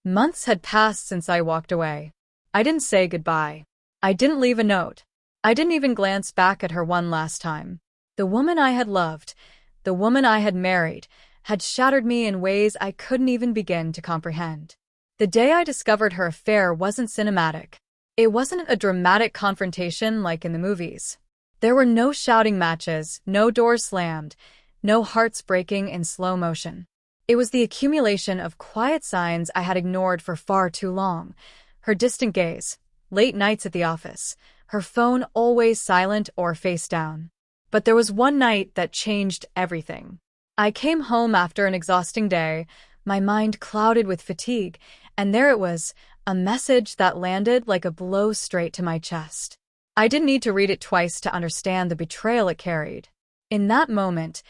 Months had passed since I walked away. I didn't say goodbye. I didn't leave a note. I didn't even glance back at her one last time. The woman I had loved, the woman I had married, had shattered me in ways I couldn't even begin to comprehend. The day I discovered her affair wasn't cinematic. It wasn't a dramatic confrontation like in the movies. There were no shouting matches, no doors slammed, no hearts breaking in slow motion. It was the accumulation of quiet signs I had ignored for far too long. Her distant gaze, late nights at the office, her phone always silent or face down. But there was one night that changed everything. I came home after an exhausting day, my mind clouded with fatigue, and there it was, a message that landed like a blow straight to my chest. I didn't need to read it twice to understand the betrayal it carried. In that moment,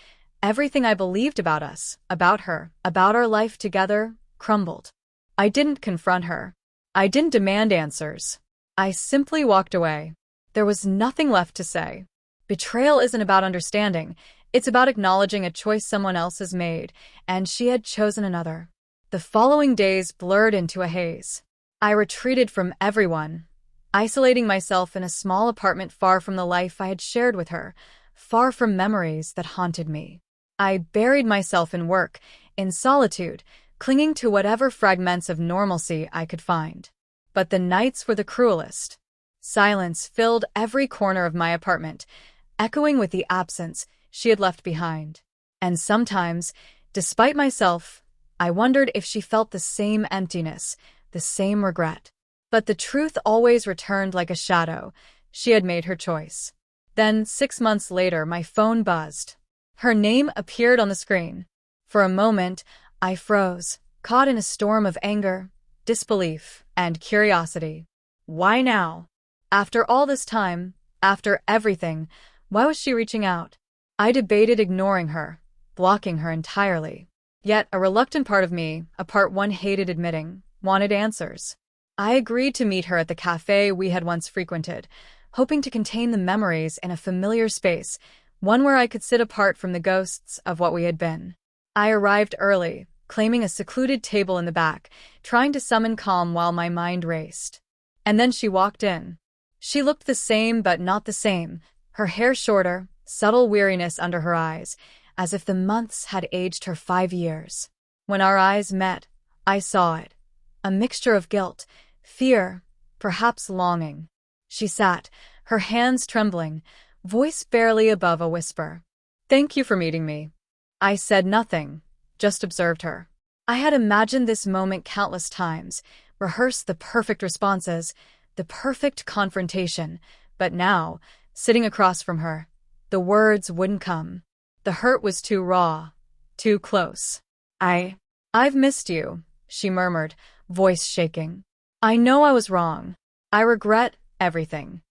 everything I believed about us, about her, about our life together, crumbled. I didn't confront her. I didn't demand answers. I simply walked away. There was nothing left to say. Betrayal isn't about understanding. It's about acknowledging a choice someone else has made, and she had chosen another. The following days blurred into a haze. I retreated from everyone, isolating myself in a small apartment far from the life I had shared with her, far from memories that haunted me. I buried myself in work, in solitude, clinging to whatever fragments of normalcy I could find. But the nights were the cruelest. Silence filled every corner of my apartment, echoing with the absence she had left behind. And sometimes, despite myself, I wondered if she felt the same emptiness, the same regret. But the truth always returned like a shadow. She had made her choice. Then, 6 months later, my phone buzzed. Her name appeared on the screen. For a moment, I froze, caught in a storm of anger, disbelief, and curiosity. Why now? After all this time, after everything, why was she reaching out? I debated ignoring her, blocking her entirely. Yet a reluctant part of me, a part one hated admitting, wanted answers. I agreed to meet her at the cafe we had once frequented, hoping to contain the memories in a familiar space, one where I could sit apart from the ghosts of what we had been. I arrived early, claiming a secluded table in the back, trying to summon calm while my mind raced. And then she walked in. She looked the same but not the same, her hair shorter, subtle weariness under her eyes, as if the months had aged her 5 years. When our eyes met, I saw it. A mixture of guilt, fear, perhaps longing. She sat, her hands trembling, voice barely above a whisper. "Thank you for meeting me." I said nothing, just observed her. I had imagined this moment countless times, rehearsed the perfect responses, the perfect confrontation, but now, sitting across from her, the words wouldn't come. The hurt was too raw, too close. I've missed you," she murmured, voice shaking. "I know I was wrong. I regret everything."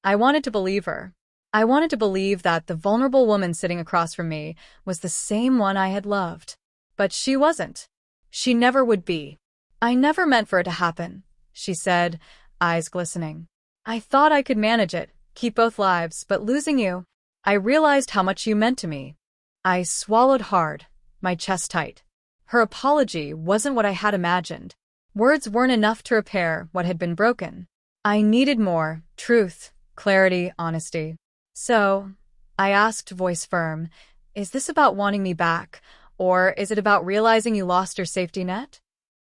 I wanted to believe her. I wanted to believe that the vulnerable woman sitting across from me was the same one I had loved. But she wasn't. She never would be. "I never meant for it to happen," she said, eyes glistening. "I thought I could manage it, keep both lives, but losing you, I realized how much you meant to me." I swallowed hard, my chest tight. Her apology wasn't what I had imagined. Words weren't enough to repair what had been broken. I needed more: truth, clarity, honesty. "So," I asked, voice firm, "is this about wanting me back, or is it about realizing you lost your safety net?"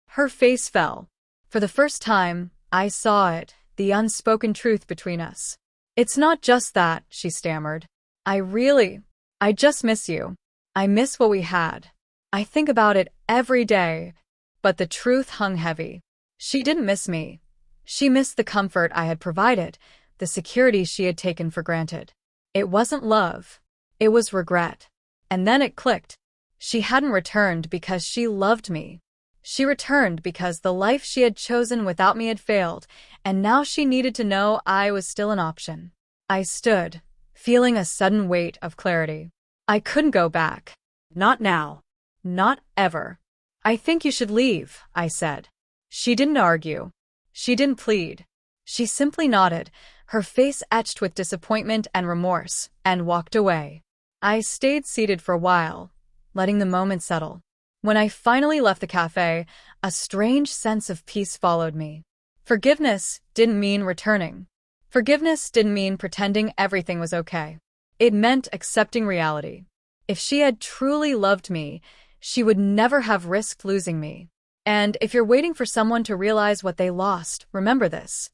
Her face fell. For the first time, I saw it, the unspoken truth between us. "It's not just that," she stammered. I just miss you. I miss what we had. I think about it every day." But the truth hung heavy. She didn't miss me. She missed the comfort I had provided, the security she had taken for granted. It wasn't love. It was regret. And then it clicked. She hadn't returned because she loved me. She returned because the life she had chosen without me had failed, and now she needed to know I was still an option. I stood, feeling a sudden weight of clarity. I couldn't go back. Not now. Not ever. "I think you should leave," I said. She didn't argue. She didn't plead. She simply nodded, her face etched with disappointment and remorse, and walked away. I stayed seated for a while, letting the moment settle. When I finally left the cafe, a strange sense of peace followed me. Forgiveness didn't mean returning. Forgiveness didn't mean pretending everything was okay. It meant accepting reality. If she had truly loved me, she would never have risked losing me. And if you're waiting for someone to realize what they lost, remember this.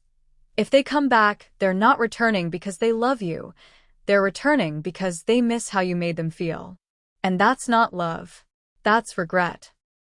If they come back, they're not returning because they love you. They're returning because they miss how you made them feel. And that's not love. That's regret.